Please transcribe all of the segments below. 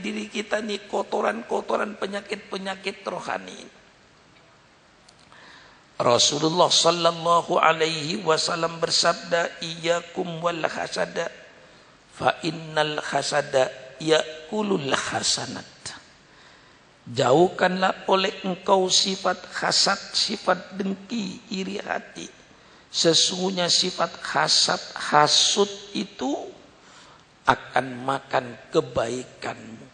diri kita nih kotoran-kotoran penyakit-penyakit rohani. Rasulullah sallallahu alaihi wasallam bersabda, "Iyyakum wal hasada, fa innal hasada yakulul hasanat." Jauhkanlah oleh engkau sifat hasad, sifat dengki, iri hati. Sesungguhnya sifat hasad, hasud itu akan makan kebaikanmu.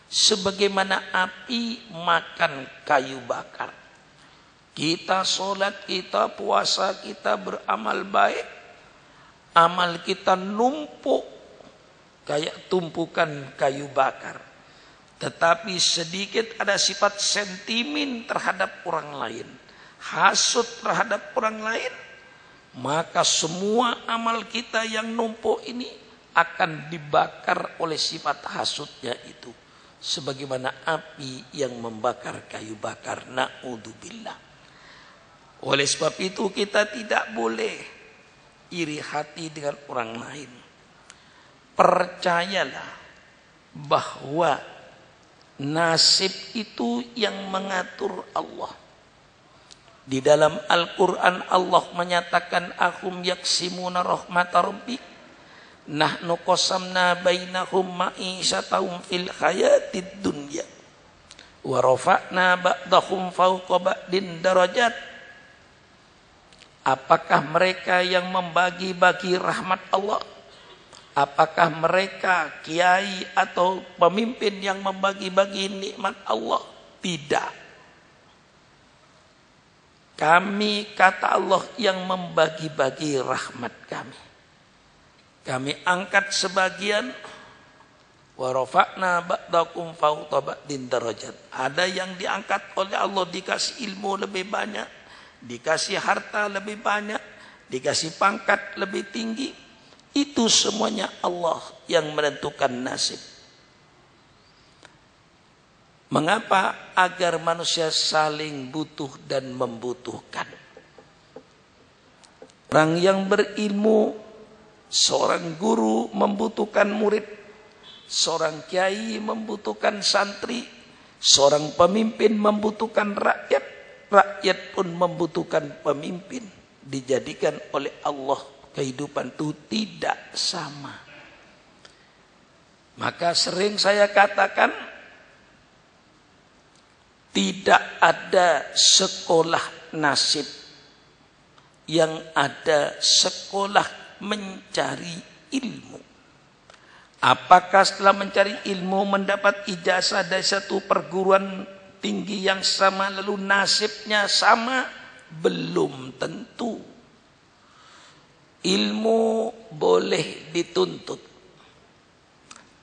Sebagaimana api makan kayu bakar. Kita sholat, kita puasa, kita beramal baik. Amal kita numpuk kayak tumpukan kayu bakar. Tetapi sedikit ada sifat sentimen terhadap orang lain. Hasud terhadap orang lain. Maka semua amal kita yang numpuk ini akan dibakar oleh sifat hasudnya itu. Sebagaimana api yang membakar kayu bakar. Na'udzubillah. Oleh sebab itu kita tidak boleh iri hati dengan orang lain. Percayalah bahwa nasib itu yang mengatur Allah. Di dalam Al-Quran Allah menyatakan ahum yaksimuna rahmata rabbik nahnu qasamna bainahum ma'isyatahum fil hayatid dunya wa rafa'na ba'dahum fawqa ba'din darajat. Apakah mereka yang membagi-bagi rahmat Allah? Apakah mereka kiai atau pemimpin yang membagi-bagi nikmat Allah? Tidak. Kami, kata Allah, yang membagi-bagi rahmat kami. Kami angkat sebagian. Wa rafa'na ba'dakum fawqa ba'din darajat. Ada yang diangkat oleh Allah, dikasih ilmu lebih banyak, dikasih harta lebih banyak, dikasih pangkat lebih tinggi. Itu semuanya Allah yang menentukan nasib. Mengapa? Agar manusia saling butuh dan membutuhkan. Orang yang berilmu, seorang guru membutuhkan murid, seorang kiai membutuhkan santri, seorang pemimpin membutuhkan rakyat. Rakyat pun membutuhkan pemimpin. Dijadikan oleh Allah kehidupan itu tidak sama. Maka sering saya katakan, tidak ada sekolah nasib, yang ada sekolah mencari ilmu. Apakah setelah mencari ilmu mendapat ijazah dari satu perguruan tinggi yang sama lalu nasibnya sama? Belum tentu. Ilmu boleh dituntut,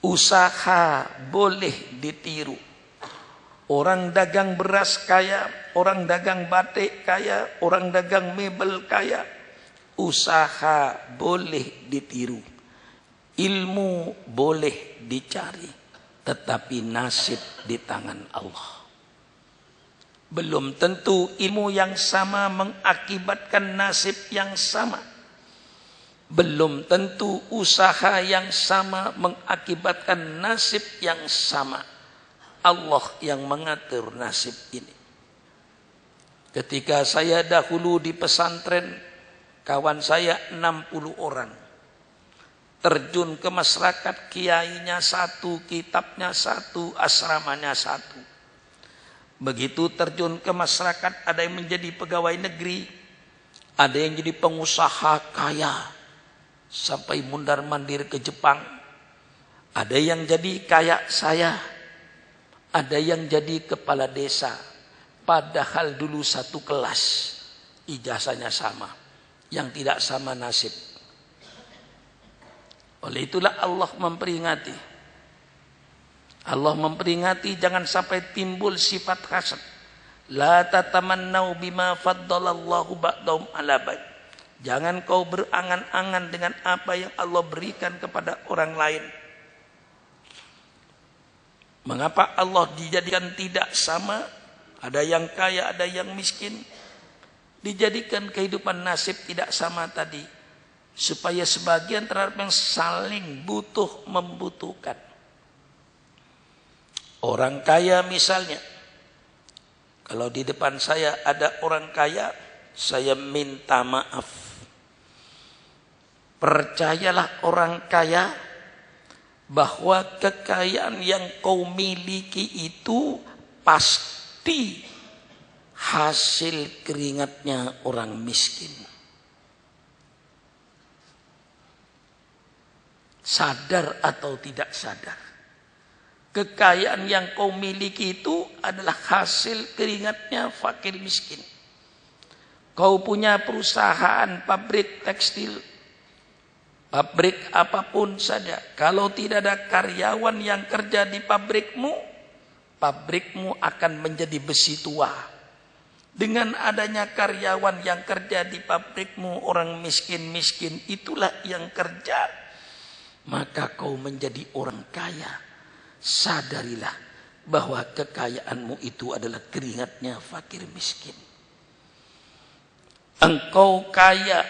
usaha boleh ditiru. Orang dagang beras kaya, orang dagang batik kaya, orang dagang mebel kaya. Usaha boleh ditiru, ilmu boleh dicari, tetapi nasib di tangan Allah. Belum tentu ilmu yang sama mengakibatkan nasib yang sama. Belum tentu usaha yang sama mengakibatkan nasib yang sama. Allah yang mengatur nasib ini. Ketika saya dahulu di pesantren, kawan saya 60 orang. Terjun ke masyarakat, kiainya satu, kitabnya satu, asramanya satu. Begitu terjun ke masyarakat, ada yang menjadi pegawai negeri, ada yang jadi pengusaha kaya, sampai mundar-mandir ke Jepang. Ada yang jadi kayak saya, ada yang jadi kepala desa. Padahal dulu satu kelas, ijazahnya sama, yang tidak sama nasib. Oleh itulah Allah memperingati. Allah memperingati jangan sampai timbul sifat hasad. La tatamannau bima faddalallahu ba'dahum ala ba'd. Jangan kau berangan-angan dengan apa yang Allah berikan kepada orang lain. Mengapa Allah dijadikan tidak sama? Ada yang kaya, ada yang miskin. Dijadikan kehidupan nasib tidak sama tadi, supaya sebagian terhadap yang saling butuh membutuhkan. Orang kaya misalnya, kalau di depan saya ada orang kaya, saya minta maaf. Percayalah orang kaya bahwa kekayaan yang kau miliki itu pasti hasil keringatnya orang miskin. Sadar atau tidak sadar, kekayaan yang kau miliki itu adalah hasil keringatnya fakir miskin. Kau punya perusahaan, pabrik tekstil, pabrik apapun saja, kalau tidak ada karyawan yang kerja di pabrikmu, pabrikmu akan menjadi besi tua. Dengan adanya karyawan yang kerja di pabrikmu, orang miskin-miskin itulah yang kerja, maka kau menjadi orang kaya. Sadarilah bahwa kekayaanmu itu adalah keringatnya fakir miskin. Engkau kaya,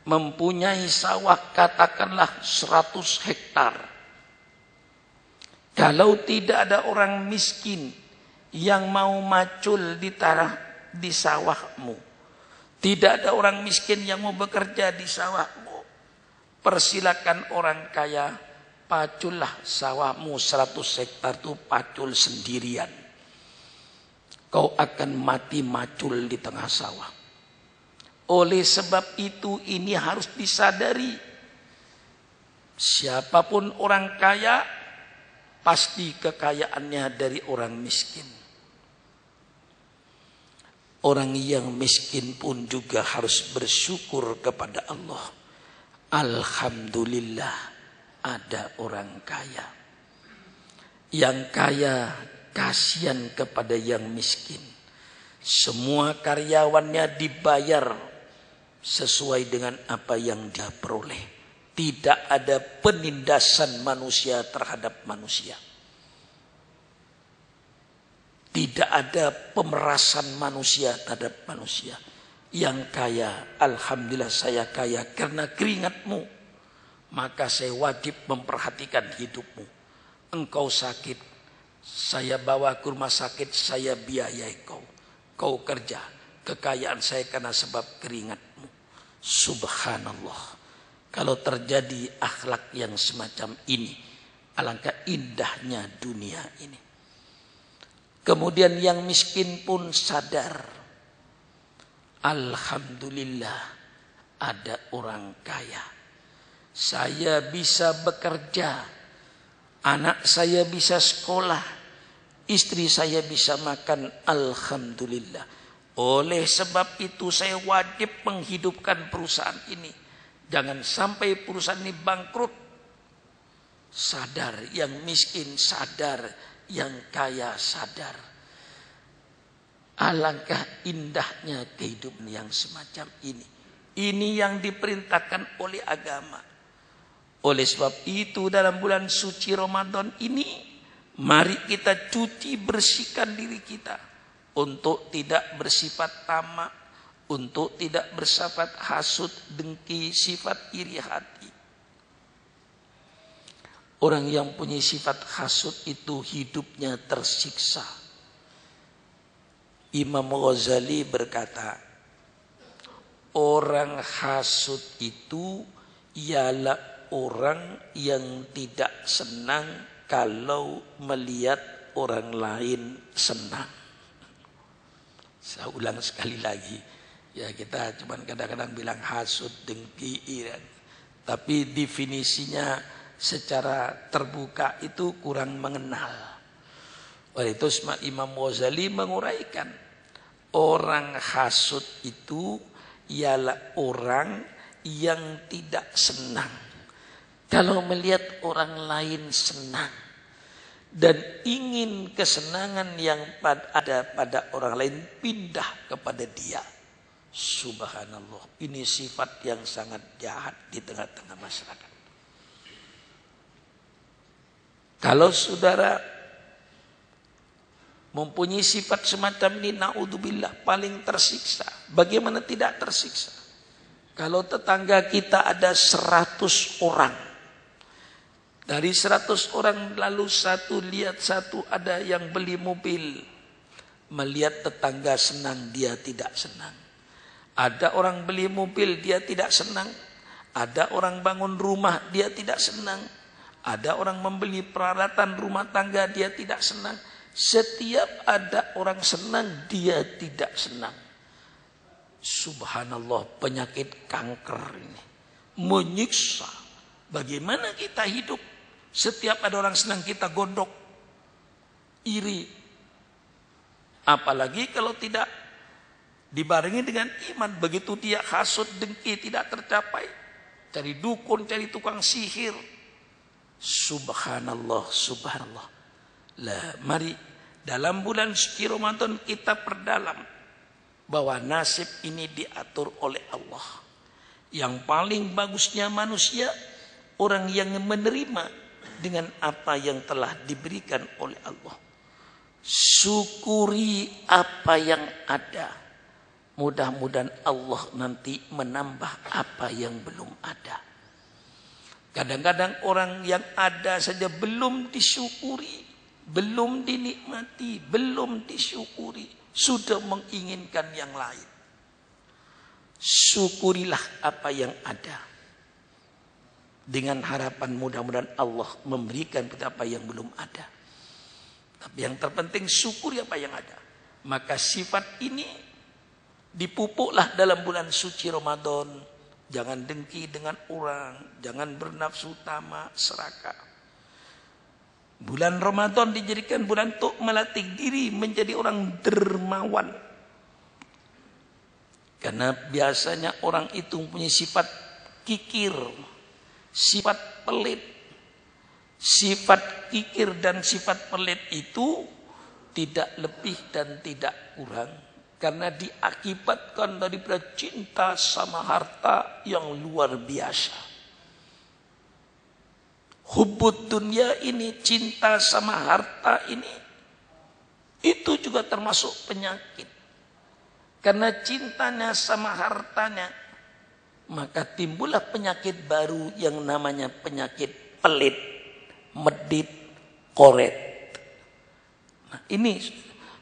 mempunyai sawah katakanlah 100 hektar. Kalau tidak ada orang miskin yang mau macul di tanah di sawahmu, tidak ada orang miskin yang mau bekerja di sawahmu, persilakan orang kaya, pacullah sawahmu 100 hektar itu, pacul sendirian. Kau akan mati macul di tengah sawah. Oleh sebab itu ini harus disadari. Siapapun orang kaya, pasti kekayaannya dari orang miskin. Orang yang miskin pun juga harus bersyukur kepada Allah. Alhamdulillah ada orang kaya. Yang kaya kasihan kepada yang miskin. Semua karyawannya dibayar sesuai dengan apa yang dia peroleh. Tidak ada penindasan manusia terhadap manusia. Tidak ada pemerasan manusia terhadap manusia. Yang kaya, alhamdulillah saya kaya karena keringatmu. Maka saya wajib memperhatikan hidupmu. Engkau sakit, saya bawa ke rumah sakit, saya biayai kau. Kau kerja, kekayaan saya karena sebab keringatmu. Subhanallah. Kalau terjadi akhlak yang semacam ini, alangkah indahnya dunia ini. Kemudian yang miskin pun sadar, alhamdulillah ada orang kaya. Saya bisa bekerja, anak saya bisa sekolah, istri saya bisa makan, alhamdulillah. Oleh sebab itu saya wajib menghidupkan perusahaan ini. Jangan sampai perusahaan ini bangkrut. Sadar, yang miskin sadar, yang kaya sadar. Alangkah indahnya kehidupan yang semacam ini. Ini yang diperintahkan oleh agama. Oleh sebab itu dalam bulan suci Ramadan ini, mari kita cuci bersihkan diri kita. Untuk tidak bersifat tamak, untuk tidak bersifat hasut, dengki, sifat iri hati. Orang yang punya sifat hasut itu hidupnya tersiksa. Imam Ghazali berkata, orang hasut itu ialah orang yang tidak senang kalau melihat orang lain senang. Saya ulang sekali lagi. Ya kita cuman kadang-kadang bilang hasut, dengki, iri. Tapi definisinya secara terbuka itu kurang mengenal. Oleh itu Imam Ghazali menguraikan, orang hasut itu ialah orang yang tidak senang kalau melihat orang lain senang dan ingin kesenangan yang ada pada orang lain pindah kepada dia. Subhanallah, ini sifat yang sangat jahat di tengah-tengah masyarakat. Kalau saudara mempunyai sifat semacam ini, naudzubillah, paling tersiksa. Bagaimana tidak tersiksa? Kalau tetangga kita ada 100 orang Dari 100 orang lalu satu ada yang beli mobil. Melihat tetangga senang, dia tidak senang. Ada orang beli mobil, dia tidak senang. Ada orang bangun rumah, dia tidak senang. Ada orang membeli peralatan rumah tangga, dia tidak senang. Setiap ada orang senang, dia tidak senang. Subhanallah, penyakit kanker ini menyiksa. Bagaimana kita hidup? Setiap ada orang senang kita gondok, iri. Apalagi kalau tidak dibarengi dengan iman. Begitu dia hasut, dengki tidak tercapai, cari dukun, cari tukang sihir. Subhanallah, subhanallah. Lah, mari dalam bulan suci Ramadan kita perdalam bahwa nasib ini diatur oleh Allah. Yang paling bagusnya manusia, orang yang menerima dengan apa yang telah diberikan oleh Allah. Syukuri apa yang ada. Mudah-mudahan Allah nanti menambah apa yang belum ada. Kadang-kadang orang yang ada saja belum disyukuri, belum dinikmati, belum disyukuri. Sudah menginginkan yang lain. Syukurilah apa yang ada. Dengan harapan mudah-mudahan Allah memberikan kita apa yang belum ada. Tapi yang terpenting syukuri apa yang ada. Maka sifat ini dipupuklah dalam bulan suci Ramadan. Jangan dengki dengan orang. Jangan bernafsu tamak, serakah. Bulan Ramadan dijadikan bulan untuk melatih diri menjadi orang dermawan. Karena biasanya orang itu mempunyai sifat kikir, sifat pelit. Sifat kikir dan sifat pelit itu tidak lebih dan tidak kurang. Karena diakibatkan daripada cinta sama harta yang luar biasa. Hubbud dunia ini, cinta sama harta ini, itu juga termasuk penyakit. Karena cintanya sama hartanya, maka timbullah penyakit baru yang namanya penyakit pelit, medit, koret. Nah, ini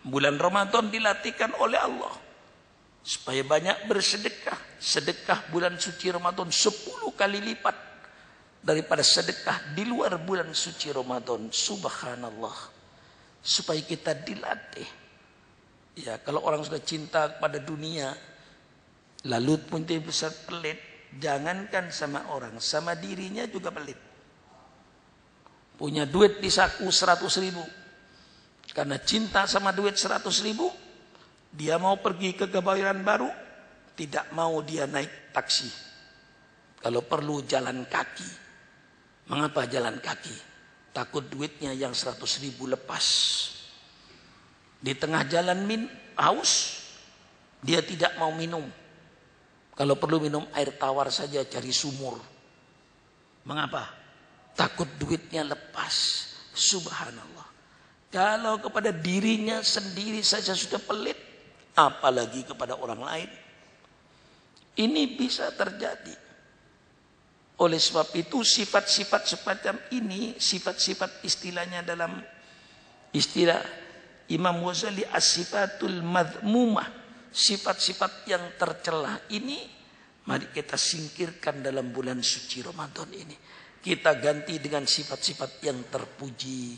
bulan Ramadan dilatihkan oleh Allah supaya banyak bersedekah. Sedekah bulan suci Ramadan 10 kali lipat daripada sedekah di luar bulan suci Ramadan. Subhanallah. Supaya kita dilatih. Ya, kalau orang sudah cinta kepada dunia, lalu pun dia besar pelit, jangankan sama orang, sama dirinya juga pelit. Punya duit di saku 100.000. Karena cinta sama duit 100.000, dia mau pergi ke Kebayoran Baru, tidak mau dia naik taksi. Kalau perlu jalan kaki. Mengapa jalan kaki? Takut duitnya yang 100.000 lepas. Di tengah jalan haus, dia tidak mau minum. Kalau perlu minum air tawar saja, cari sumur. Mengapa? Takut duitnya lepas. Subhanallah. Kalau kepada dirinya sendiri saja sudah pelit, apalagi kepada orang lain. Ini bisa terjadi. Oleh sebab itu sifat-sifat semacam ini, sifat-sifat istilahnya dalam istilah Imam Ghazali as-sifatul madhmumah, sifat-sifat yang tercela ini mari kita singkirkan dalam bulan suci Ramadan ini. Kita ganti dengan sifat-sifat yang terpuji,